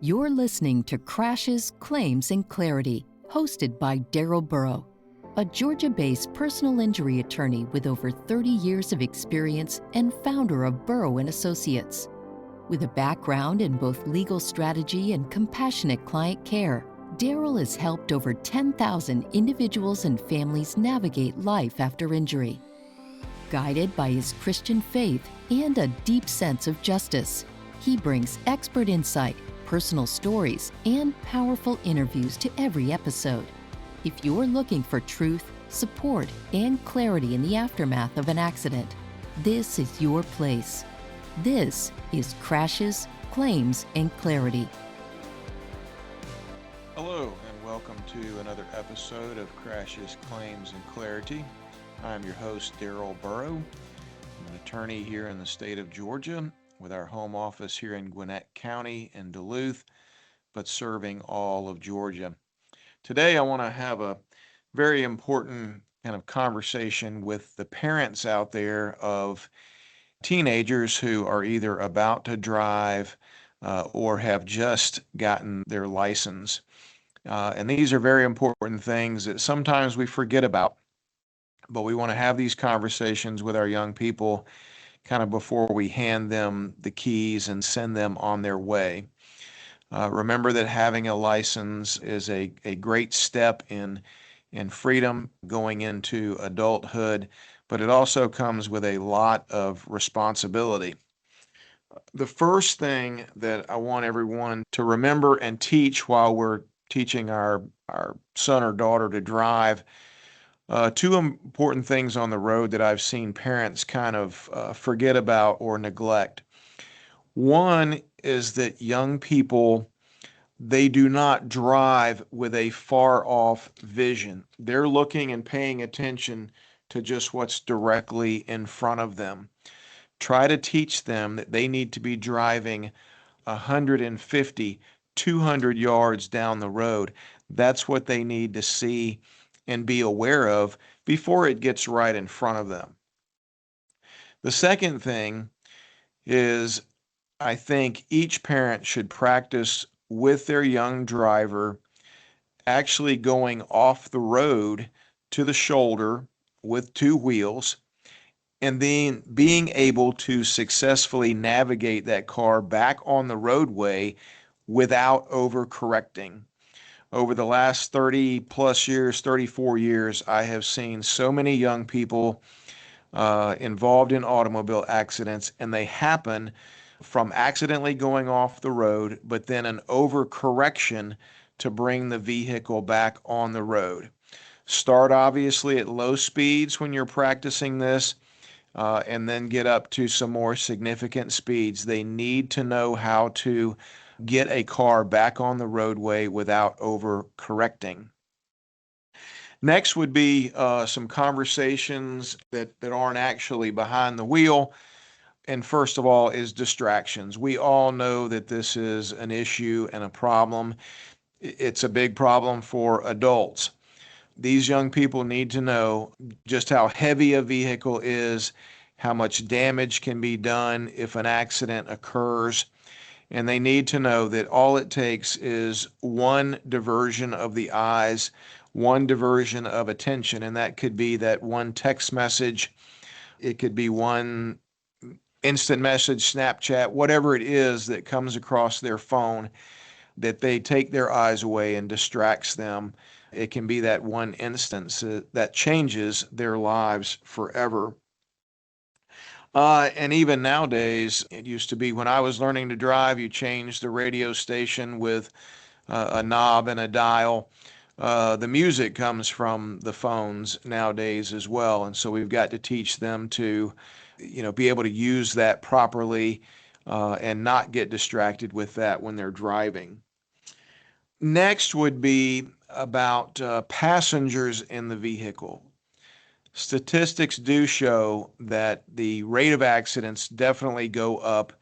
You're listening to Crashes, Claims, and Clarity, hosted by Darrell Burrow, a Georgia-based personal injury attorney with over 30 years of experience and founder of Burrow and Associates. With a background in both legal strategy and compassionate client care, Darrell has helped over 10,000 individuals and families navigate life after injury. Guided by his Christian faith and a deep sense of justice, he brings expert insight, personal stories, and powerful interviews to every episode. If you're looking for truth, support, and clarity in the aftermath of an accident, this is your place. This is Crashes, Claims, and Clarity. Hello, and welcome to another episode of Crashes, Claims, and Clarity. I'm your host, Darrell Burrow. I'm an attorney here in the state of Georgia with our home office here in Gwinnett County in Duluth, but serving all of Georgia. Today, I want to have a very important kind of conversation with the parents out there of teenagers who are either about to drive or have just gotten their license. And these are very important things that sometimes we forget about, but we want to have these conversations with our young people kind of before we hand them the keys and send them on their way. Remember that having a license is a great step in freedom going into adulthood, but it also comes with a lot of responsibility. The first thing that I want everyone to remember and teach while we're teaching our son or daughter to drive, two important things on the road that I've seen parents kind of forget about or neglect. One is that young people, they do not drive with a far off vision. They're looking and paying attention to just what's directly in front of them. Try to teach them that they need to be driving 150, 200 yards down the road. That's what they need to see and be aware of before it gets right in front of them. The second thing is, I think each parent should practice with their young driver actually going off the road to the shoulder with two wheels and then being able to successfully navigate that car back on the roadway without overcorrecting. Over the last 30 plus years, 34 years, I have seen so many young people involved in automobile accidents, and they happen from accidentally going off the road, but then an overcorrection to bring the vehicle back on the road. Start obviously at low speeds when you're practicing this, and then get up to some more significant speeds. They need to know how to get a car back on the roadway without overcorrecting. Next would be some conversations that aren't actually behind the wheel. And first of all is distractions. We all know that this is an issue and a problem. It's a big problem for adults. These young people need to know just how heavy a vehicle is, how much damage can be done if an accident occurs. And they need to know that all it takes is one diversion of the eyes, one diversion of attention, and that could be that one text message. It could be one instant message, Snapchat, whatever it is that comes across their phone that they take their eyes away and distracts them. It can be that one instance that changes their lives forever. And even nowadays, it used to be when I was learning to drive, you changed the radio station with a knob and a dial. The music comes from the phones nowadays as well. And so we've got to teach them to, be able to use that properly and not get distracted with that when they're driving. Next would be about passengers in the vehicle. Statistics do show that the rate of accidents definitely go up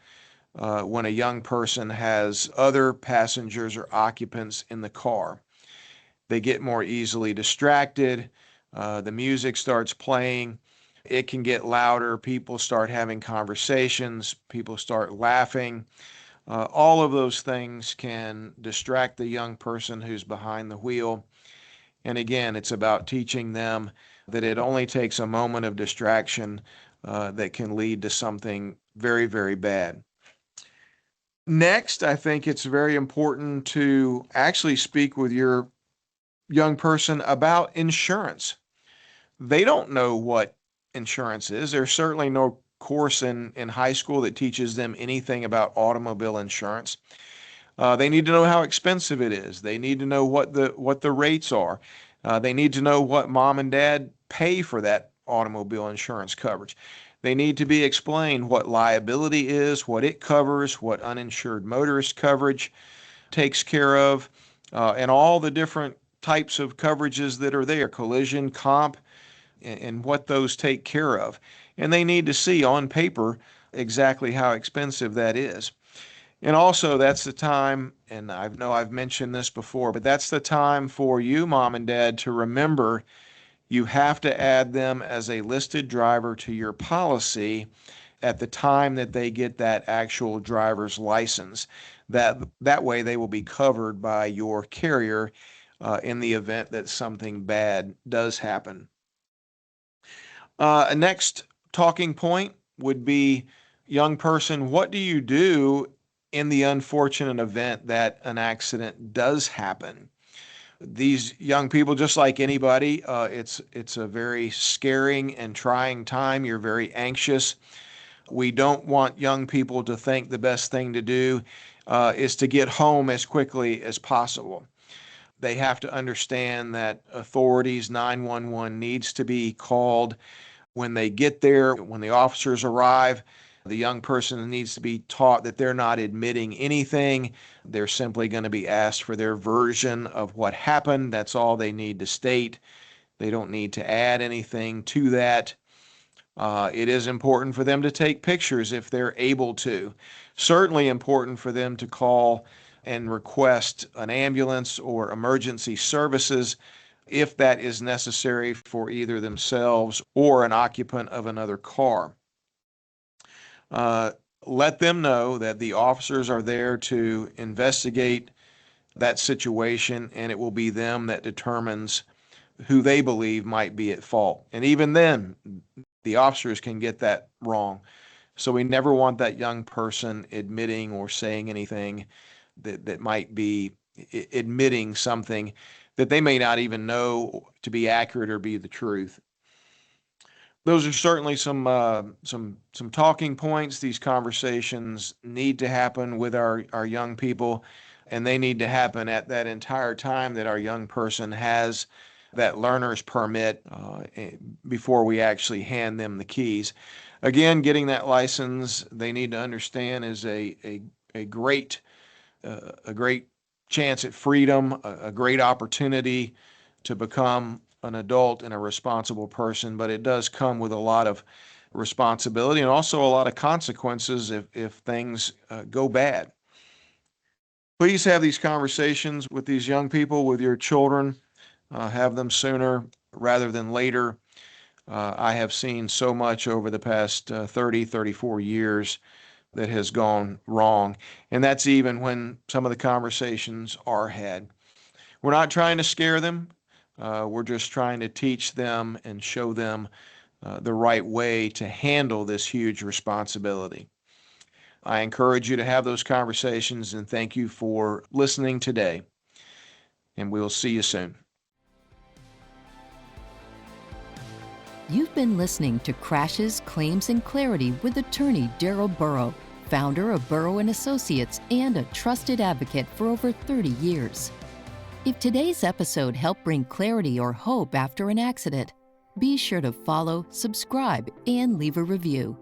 when a young person has other passengers or occupants in the car. They get more easily distracted. The music starts playing. It can get louder. People start having conversations. People start laughing. All of those things can distract the young person who's behind the wheel. And again, it's about teaching them that it only takes a moment of distraction that can lead to something very, very bad. Next, I think it's very important to actually speak with your young person about insurance. They don't know what insurance is. There's certainly no course in high school that teaches them anything about automobile insurance. They need to know how expensive it is. They need to know what the rates are. They need to know what mom and dad pay for that automobile insurance coverage. They need to be explained what liability is, what it covers, what uninsured motorist coverage takes care of, and all the different types of coverages that are there, collision, comp, and what those take care of. And they need to see on paper exactly how expensive that is. And also, that's the time, and I know I've mentioned this before, but that's the time for you, mom and dad, to remember you have to add them as a listed driver to your policy at the time that they get that actual driver's license. That way they will be covered by your carrier in the event that something bad does happen. A next talking point would be, young person, what do you do in the unfortunate event that an accident does happen? These young people, just like anybody, it's a very scaring and trying time. You're very anxious. We don't want young people to think the best thing to do is to get home as quickly as possible. They have to understand that authorities, 911 needs to be called when they get there. When the officers arrive, the young person needs to be taught that they're not admitting anything. They're simply going to be asked for their version of what happened. That's all they need to state. They don't need to add anything to that. It is important for them to take pictures if they're able to. Certainly important for them to call and request an ambulance or emergency services if that is necessary for either themselves or an occupant of another car. Let them know that the officers are there to investigate that situation, and it will be them that determines who they believe might be at fault. And even then, the officers can get that wrong. So we never want that young person admitting or saying anything that might be admitting something that they may not even know to be accurate or be the truth. Those are certainly some talking points. These conversations need to happen with our young people, and they need to happen at that entire time that our young person has that learner's permit before we actually hand them the keys. Again, getting that license, they need to understand, is a great chance at freedom, a great opportunity to become an adult and a responsible person, but it does come with a lot of responsibility and also a lot of consequences if things go bad. Please have these conversations with these young people, with your children. Have them sooner rather than later. I have seen so much over the past 30, 34 years that has gone wrong, and that's even when some of the conversations are had. We're not trying to scare them. We're just trying to teach them and show them the right way to handle this huge responsibility. I encourage you to have those conversations, and thank you for listening today. And we'll see you soon. You've been listening to Crashes, Claims, and Clarity with attorney Darrell Burrow, founder of Burrow & Associates and a trusted advocate for over 30 years. If today's episode helped bring clarity or hope after an accident, be sure to follow, subscribe, and leave a review.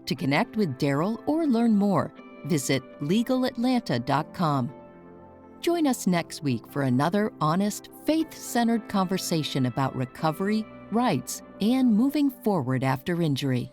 To connect with Darrell or learn more, visit legalatlanta.com. Join us next week for another honest, faith-centered conversation about recovery, rights, and moving forward after injury.